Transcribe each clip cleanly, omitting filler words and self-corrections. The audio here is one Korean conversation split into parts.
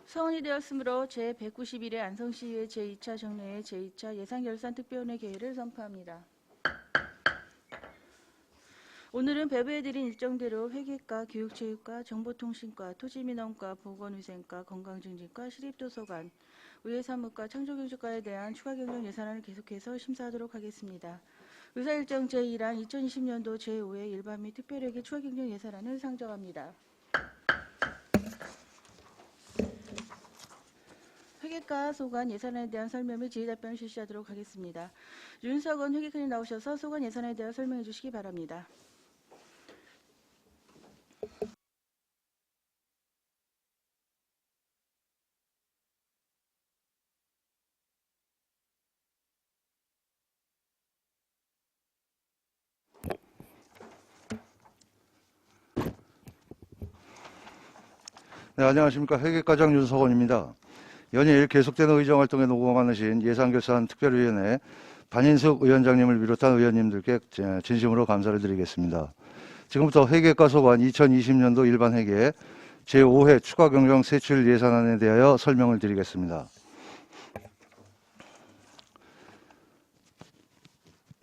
서원이 되었으므로 제191회 안성시의회 제2차 정례회 제2차 예산결산특별위원회 개회를 선포합니다. 오늘은 배부해드린 일정대로 회계과, 교육체육과, 정보통신과, 토지민원과, 보건위생과, 건강증진과, 시립도서관, 의회사무과, 창조경제과에 대한 추가경정 예산안을 계속해서 심사하도록 하겠습니다. 의사일정 제1안 2020년도 제5회 일반 및 특별회계 추가경정 예산안을 상정합니다. 회계과 소관 예산안에 대한 설명 및 질의답변을 실시하도록 하겠습니다. 윤석원 회계관님 나오셔서 소관 예산안에 대해 설명해 주시기 바랍니다. 네, 안녕하십니까. 회계과장 윤석원입니다. 연일 계속되는 의정활동에 노고 많으신 예산결산특별위원회 반인숙 위원장님을 비롯한 의원님들께 진심으로 감사를 드리겠습니다. 지금부터 회계과 소관 2020년도 일반회계 제5회 추가경정 세출 예산안에 대하여 설명을 드리겠습니다.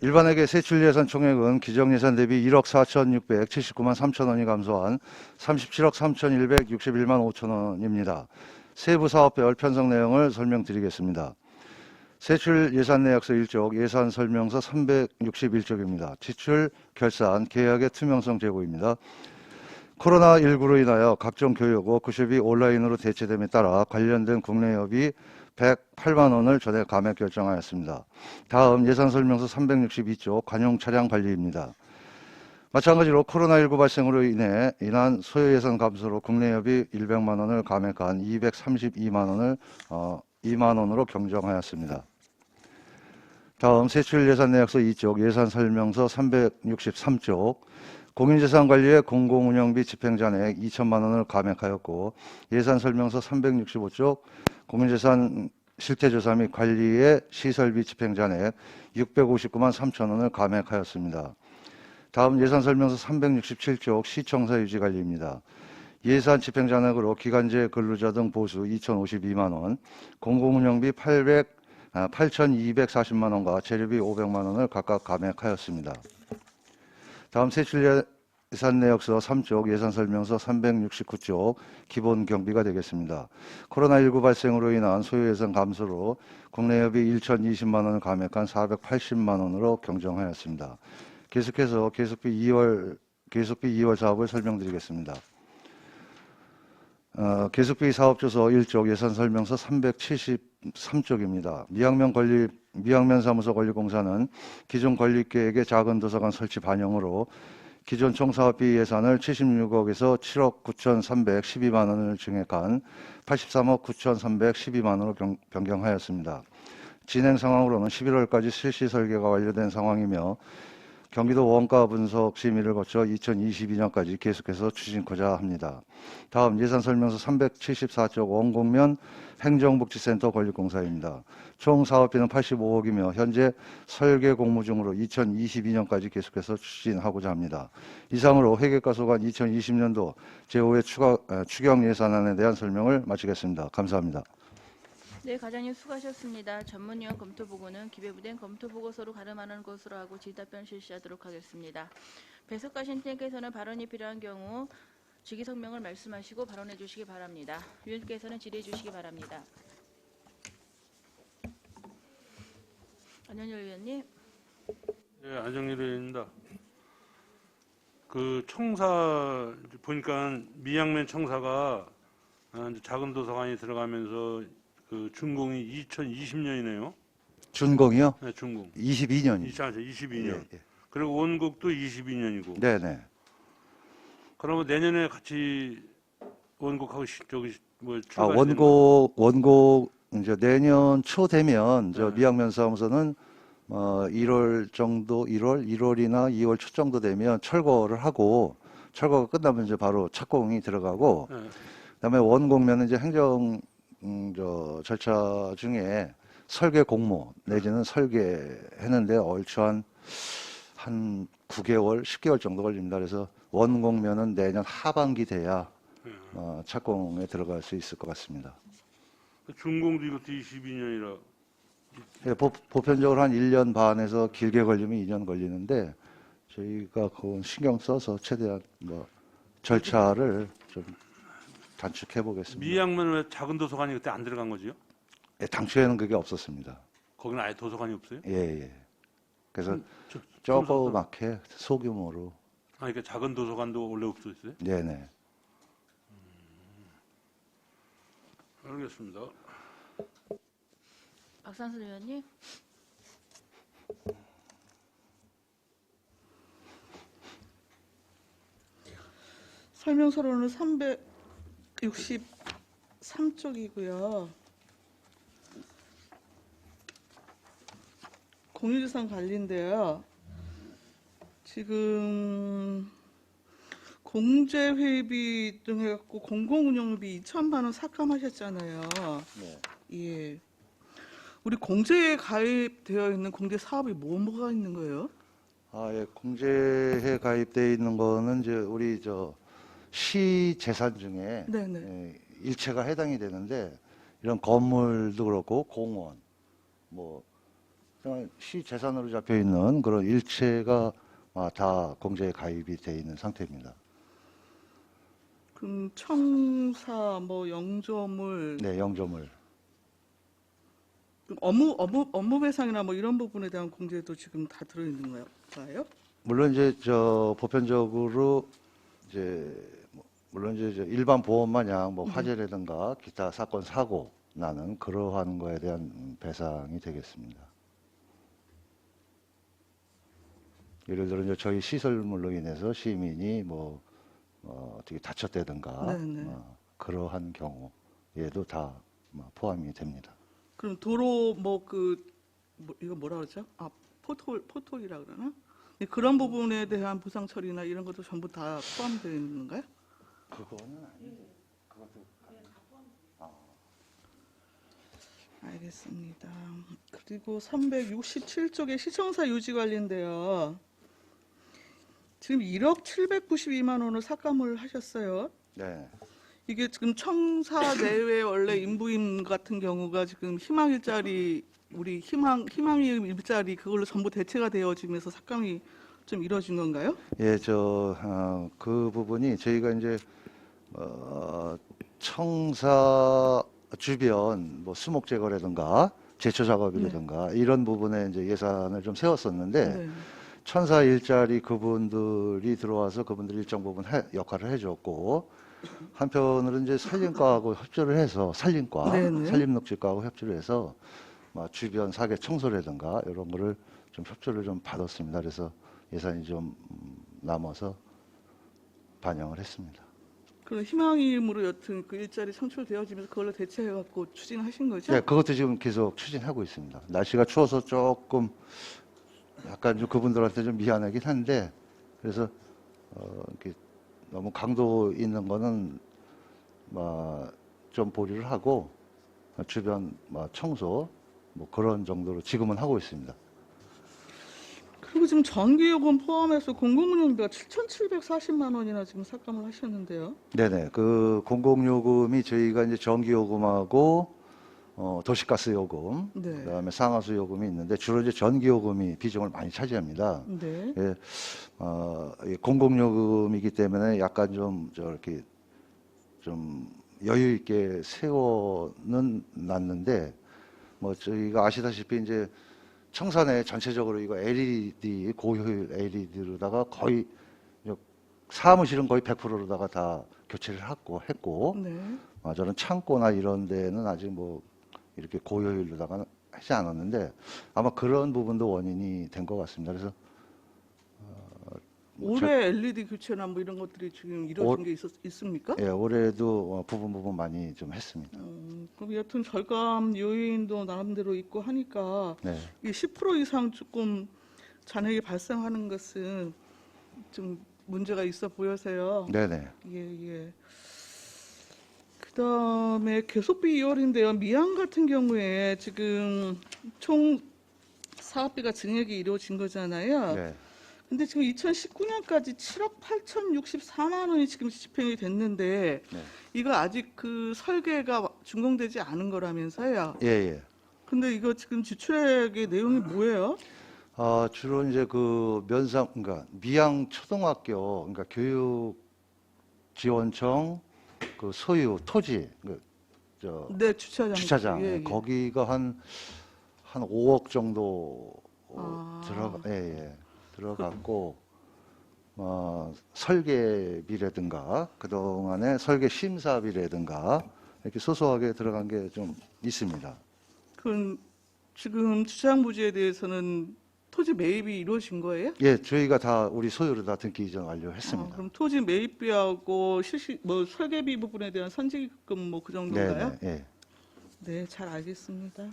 일반회계 세출예산 총액은 기정예산 대비 1억 4,679만 3천 원이 감소한 37억 3,161만 5천 원입니다. 세부 사업별 편성 내용을 설명드리겠습니다. 세출 예산 내역서 1쪽, 예산 설명서 361쪽입니다. 지출, 결산, 계약의 투명성 제고입니다. 코로나19로 인하여 각종 교육, 워크숍이 온라인으로 대체됨에 따라 관련된 국내협이 108만 원을 전액 감액 결정하였습니다. 다음 예산 설명서 362쪽 관용 차량 관리입니다. 마찬가지로 코로나19 발생으로 인한 소요 예산 감소로 국내협이 100만 원을 감액한 232만 원을 2만 원으로 경정하였습니다. 다음 세출 예산 내역서 2쪽 예산 설명서 363쪽 공인재산관리의 공공운영비 집행잔액 2천만 원을 감액하였고, 예산 설명서 365쪽 공인재산 실태조사 및 관리의 시설비 집행잔액 659만 3천 원을 감액하였습니다. 다음 예산 설명서 367쪽 시청사 유지관리입니다. 예산 집행잔액으로 기간제 근로자 등 보수 2,052만 원, 공공운영비 8,240만 원과 재료비 500만 원을 각각 감액하였습니다. 다음 세출 예산 내역서 3쪽 예산 설명서 369쪽 기본 경비가 되겠습니다. 코로나19 발생으로 인한 소요 예산 감소로 국내협이 1,020만 원을 감액한 480만 원으로 경정하였습니다. 계속해서 계속비 2월 사업을 설명드리겠습니다. 계속비 사업조서 1쪽 예산 설명서 373쪽입니다. 미양면 사무소 건립공사는 기존 건립계획의 작은 도서관 설치 반영으로 기존 총 사업비 예산을 76억에서 7억 9,312만 원을 증액한 83억 9,312만 원으로 변경하였습니다. 진행 상황으로는 11월까지 실시 설계가 완료된 상황이며 경기도 원가 분석 심의를 거쳐 2022년까지 계속해서 추진코자 합니다. 다음 예산 설명서 374쪽 원곡면 행정복지센터 건립공사입니다. 총 사업비는 85억이며 현재 설계 공모 중으로 2022년까지 계속해서 추진하고자 합니다. 이상으로 회계과 소관 2020년도 제5회 추경 예산안에 대한 설명을 마치겠습니다. 감사합니다. 네, 과장님 수고하셨습니다. 전문위원 검토보고는 기재부된 검토보고서로 가름하는 것으로 하고 질의답변 실시하도록 하겠습니다. 배석하신 팀께서는 발언이 필요한 경우 직위성명을 말씀하시고 발언해 주시기 바랍니다. 위원께서는 질의해 주시기 바랍니다. 안현열 의원님. 네, 안정일 의원입니다. 그 청사 보니까 미양면 청사가 작은 도서관이 들어가면서 그 준공이 2020년이네요. 준공이요? 네, 준공. 22년이요. 22년. 예, 예. 그리고 원곡도 22년이고. 네네. 그러면 내년에 같이 원곡하고 출발. 원곡 이제 내년 초 되면 저 네. 미양면 사무소는 1월이나 2월 초 정도 되면 철거를 하고, 철거가 끝나면 이제 바로 착공이 들어가고, 네. 그다음에 원곡면은 이제 행정 절차 중에 설계 공모 내지는 설계했는데 얼추 한 9개월, 10개월 정도 걸립니다. 그래서 원곡면은 내년 하반기 돼야 착공에 들어갈 수 있을 것 같습니다. 준공도 이것도 22년이라. 예, 보편적으로 한 1년 반에서 길게 걸리면 2년 걸리는데 저희가 그건 신경 써서 최대한 뭐 절차를 좀 단축해 보겠습니다. 미양면 왜 작은 도서관이 그때 안 들어간 거지요? 예, 당초에는 그게 없었습니다. 거기는 아예 도서관이 없어요? 예, 예. 그래서 저- 조그맣게 소규모로. 아, 그러니까 작은 도서관도 원래 없었어요? 네네. 알겠습니다. 박상순 의원님. 설명서로는 363쪽이고요. 공유재산 관리인데요. 지금 공제회비 등 해갖고 공공운영비 2천만 원 삭감하셨잖아요. 네. 예. 우리 공제에 가입되어 있는 공제 사업이 뭐가 있는 거예요? 아, 예. 공제에 가입되어 있는 거는 이제 우리 시 재산 중에 네네. 예, 일체가 해당이 되는데 이런 건물도 그렇고 공원 뭐 그냥 시 재산으로 잡혀 있는 그런 일체가 다 공제에 가입이 되어 있는 상태입니다. 그럼 청사, 뭐 영조물, 네, 영조물. 그럼 업무 배상이나 뭐 이런 부분에 대한 공제도 지금 다 들어있는 건가요? 물론 이제 보편적으로 이제 물론 이제 일반 보험 마냥 뭐 화재라든가 기타 사건 사고 나는 그러한 거에 대한 배상이 되겠습니다. 예를 들어 이제 저희 시설물로 인해서 시민이 어떻게 다쳤다든가 네네. 그러한 경우에도 다 포함이 됩니다. 그럼 도로 이거 뭐라 그러죠? 아, 포톨이라 그러나? 네, 그런 부분에 대한 보상 처리나 이런 것도 전부 다 포함되어 있는 건가요? 그거는 아니에요. 알겠습니다. 그리고 367쪽의 시청사 유지 관리인데요. 지금 1억 792만 원을 삭감을 하셨어요. 네. 이게 지금 청사 내외 원래 인부임 같은 경우가 지금 희망 일자리 우리 희망이 일자리 그걸로 전부 대체가 되어지면서 삭감이 좀 이루어진 건가요? 예, 그 부분이 저희가 이제 청사 주변 뭐 수목 제거라든가 제초 작업이라든가 이런 부분에 이제 예산을 좀 세웠었는데 네. 천사 일자리 그분들이 들어와서 그분들 일정 부분 역할을 해줬고 한편으로 이제 산림과하고 협조를 해서 네네. 산림녹지과하고 협조를 해서 주변 사계 청소라든가 이런 거를 좀 협조를 좀 받았습니다. 그래서 예산이 좀 남아서 반영을 했습니다. 그럼 희망임으로 여튼 그 일자리 창출되어지면서 그걸로 대체해갖고 추진하신 거죠? 네, 그것도 지금 계속 추진하고 있습니다. 날씨가 추워서 조금 약간 좀 그분들한테 좀 미안하긴 한데 그래서 이렇게 너무 강도 있는 거는 좀 보류를 하고 주변 청소 뭐 그런 정도로 지금은 하고 있습니다. 그리고 지금 전기요금 포함해서 공공운영비가 7,740만 원이나 지금 삭감을 하셨는데요. 네네. 그 공공요금이 저희가 이제 전기요금하고 도시가스 요금, 네. 그다음에 상하수 요금이 있는데 주로 이제 전기요금이 비중을 많이 차지합니다. 네. 예, 이 공공요금이기 때문에 약간 좀 저렇게 좀 여유 있게 세워는 놨는데 뭐 저희가 아시다시피 이제 청사내 전체적으로 이거 LED 고효율 LED로다가 거의 사무실은 거의 100%로다가 다 교체를 했고 네. 저는 창고나 이런 데는 아직 뭐 이렇게 고효율로다가 하지 않았는데 아마 그런 부분도 원인이 된 것 같습니다. 그래서 올해 LED 교체나 뭐 이런 것들이 지금 이루어진 게 있습니까? 예, 올해도 부분 많이 좀 했습니다. 그럼 여튼 절감 요인도 나름대로 있고 하니까 네. 이 10% 이상 조금 잔액이 발생하는 것은 좀 문제가 있어 보여서요. 네네. 예. 그다음에 계속비 2월인데요. 미양 같은 경우에 지금 총 사업비가 증액이 이루어진 거잖아요. 네. 근데 지금 2019년까지 7억 8,064만 원이 지금 집행이 됐는데 네. 이거 아직 그 설계가 준공되지 않은 거라면서요. 예, 예. 근데 이거 지금 지출액의 내용이 뭐예요? 주로 이제 그 그러니까 미양 초등학교, 그러니까 교육지원청 그 소유 토지, 네, 주차장. 주차장, 예, 예. 거기가 한 5억 정도 아. 들어갔고, 설계비라든가, 그동안의 설계 심사비라든가, 이렇게 소소하게 들어간 게 좀 있습니다. 그럼 지금 주차장 부지에 대해서는 토지 매입이 이루어진 거예요? 예, 저희가 다 우리 소유로 다 등기 이전 완료했습니다. 그럼 토지 매입비하고 뭐 설계비 부분에 대한 선지금 뭐 그 정도인가요? 예. 네, 잘 알겠습니다.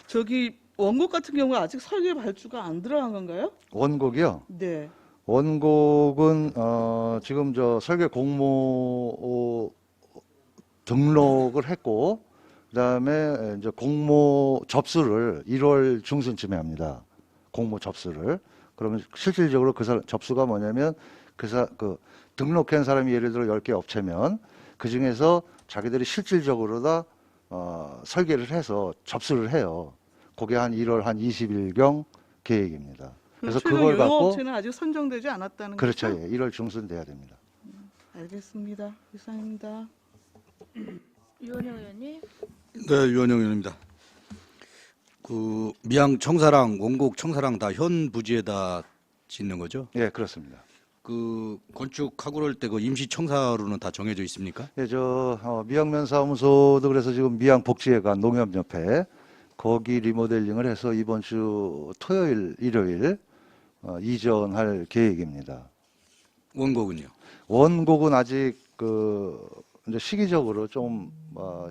저기 원곡 같은 경우 아직 설계 발주가 안 들어간 건가요? 원곡이요? 네. 원곡은 지금 저 설계 공모 등록을 했고 그다음에 이제 공모 접수를 1월 중순쯤에 합니다. 공모 접수를. 그러면 실질적으로 접수가 뭐냐면 그 등록한 사람이 예를 들어 10개 업체면 그 중에서 자기들이 실질적으로 다 설계를 해서 접수를 해요. 그게 한 1월 한 20일경 계획입니다. 그래서 그걸 갖고 업체는 아직 선정되지 않았다는 그렇죠. 거죠? 예, 1월 중순 돼야 됩니다. 알겠습니다. 이상입니다. 유원영 의원님. 네, 유원영 의원입니다. 그 미양 청사랑, 원곡 청사랑 다 현 부지에다 짓는 거죠? 예, 그렇습니다. 그 건축하고 그럴 때 그 임시 청사로는 다 정해져 있습니까? 예, 미양면사무소도 그래서 지금 미양복지회관 농협협회 거기 리모델링을 해서 이번 주 토요일, 일요일 이전할 계획입니다. 원곡은요? 원곡은 아직 이제 시기적으로 좀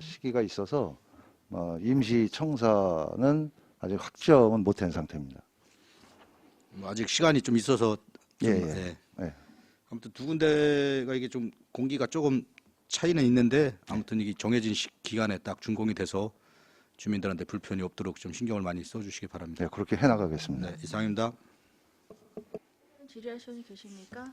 시기가 있어서 임시 청사는 아직 확정은 못한 상태입니다. 아직 시간이 좀 있어서 좀, 예. 아무튼 두 군데가 이게 좀 공기가 조금 차이는 있는데 아무튼 이게 정해진 기간에 딱 준공이 돼서 주민들한테 불편이 없도록 좀 신경을 많이 써주시기 바랍니다. 네, 그렇게 해나가겠습니다. 네, 이상입니다. 질의하실 분 계십니까?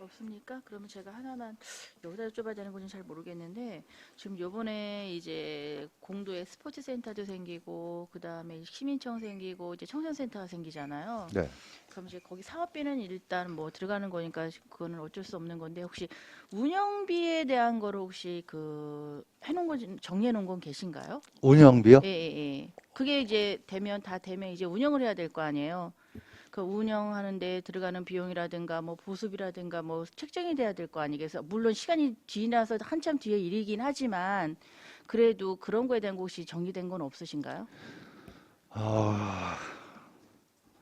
없습니까? 그러면 제가 하나만 여기다 여쭤봐야 되는 건지 잘 모르겠는데 지금 요번에 이제 공도에 스포츠 센터도 생기고 그다음에 시민청 생기고 이제 청소년센터가 생기잖아요. 네. 그럼 이제 거기 사업비는 일단 뭐 들어가는 거니까 그거는 어쩔 수 없는 건데 혹시 운영비에 대한 거를 혹시 그 해놓은 건 정리해 놓은 건 계신가요? 운영비요? 예. 그게 이제 다 되면 이제 운영을 해야 될 거 아니에요. 그 운영하는데 들어가는 비용이라든가 뭐 보수비라든가 뭐 책정이 돼야 될 거 아니겠어요. 물론 시간이 지나서 한참 뒤에 일이긴 하지만 그래도 그런 거에 대한 것이 정리된 건 없으신가요?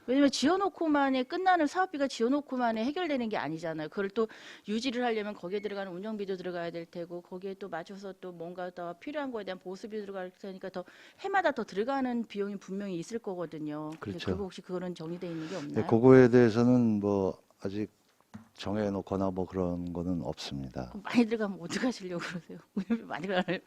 왜냐면 지어놓고만에 끝나는 사업비가 지어놓고만에 해결되는 게 아니잖아요. 그걸 또 유지를 하려면 거기에 들어가는 운영비도 들어가야 될 테고 거기에 또 맞춰서 또 뭔가 더 필요한 거에 대한 보수비 들어갈 테니까 더 해마다 더 들어가는 비용이 분명히 있을 거거든요. 근데 그렇죠. 그거 혹시 그거는 정리되어 있는 게 네, 없나요? 그거에 대해서는 뭐 아직 정해놓거나 뭐 그런 거는 없습니다. 그럼 많이 들어가면 어떡하시려고 그러세요? 운영비 많이 들어가요.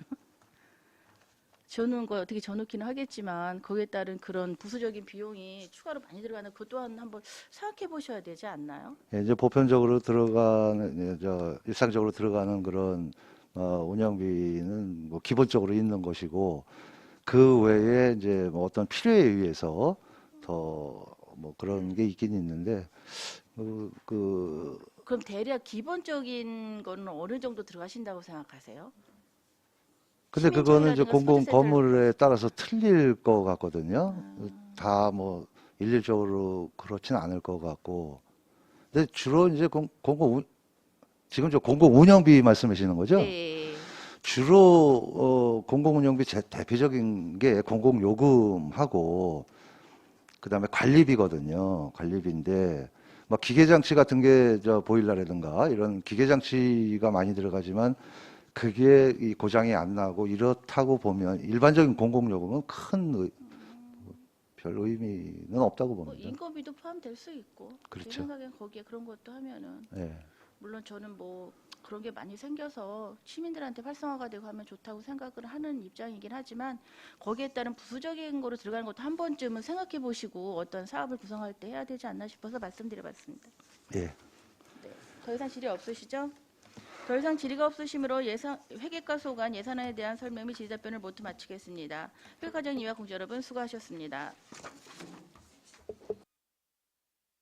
지어놓은 거 어떻게 지어놓기는 하겠지만 거기에 따른 그런 부수적인 비용이 추가로 많이 들어가는 것 또한 한번 생각해 보셔야 되지 않나요? 예, 이제 보편적으로 들어가는 일상적으로 들어가는 그런 운영비는 뭐 기본적으로 있는 것이고 그 외에 이제 뭐 어떤 필요에 의해서 더 뭐 그런 게 있긴 있는데 그럼 대략 기본적인 거는 어느 정도 들어가신다고 생각하세요? 근데 그거는 이제 시민청이라든가 공공 스포츠 건물에 따라서 틀릴 것 같거든요. 다 뭐 일률적으로 그렇진 않을 것 같고. 근데 주로 이제 지금 저 공공 운영비 말씀하시는 거죠? 네. 주로 공공 운영비 대표적인 게 공공 요금하고 그다음에 관리비거든요. 관리비인데 막 기계 장치 같은 게 보일러라든가 이런 기계 장치가 많이 들어가지만 그게 이 고장이 안 나고 이렇다고 보면 일반적인 공공요금은 별 의미는 없다고 뭐 봅니다. 인건비도 포함될 수 있고 제 그렇죠. 생각엔 거기에 그런 것도 하면은 예. 물론 저는 뭐 그런 게 많이 생겨서 시민들한테 활성화가 되고 하면 좋다고 생각을 하는 입장이긴 하지만 거기에 따른 부수적인 거로 들어가는 것도 한 번쯤은 생각해 보시고 어떤 사업을 구성할 때 해야 되지 않나 싶어서 말씀드려봤습니다. 예. 네. 더 이상 질의 없으시죠? 더 이상 질의가 없으시므로 회계과 소관 예산안에 대한 설명 및 질의답변을 모두 마치겠습니다. 회계과정 이와 공지 여러분 수고하셨습니다.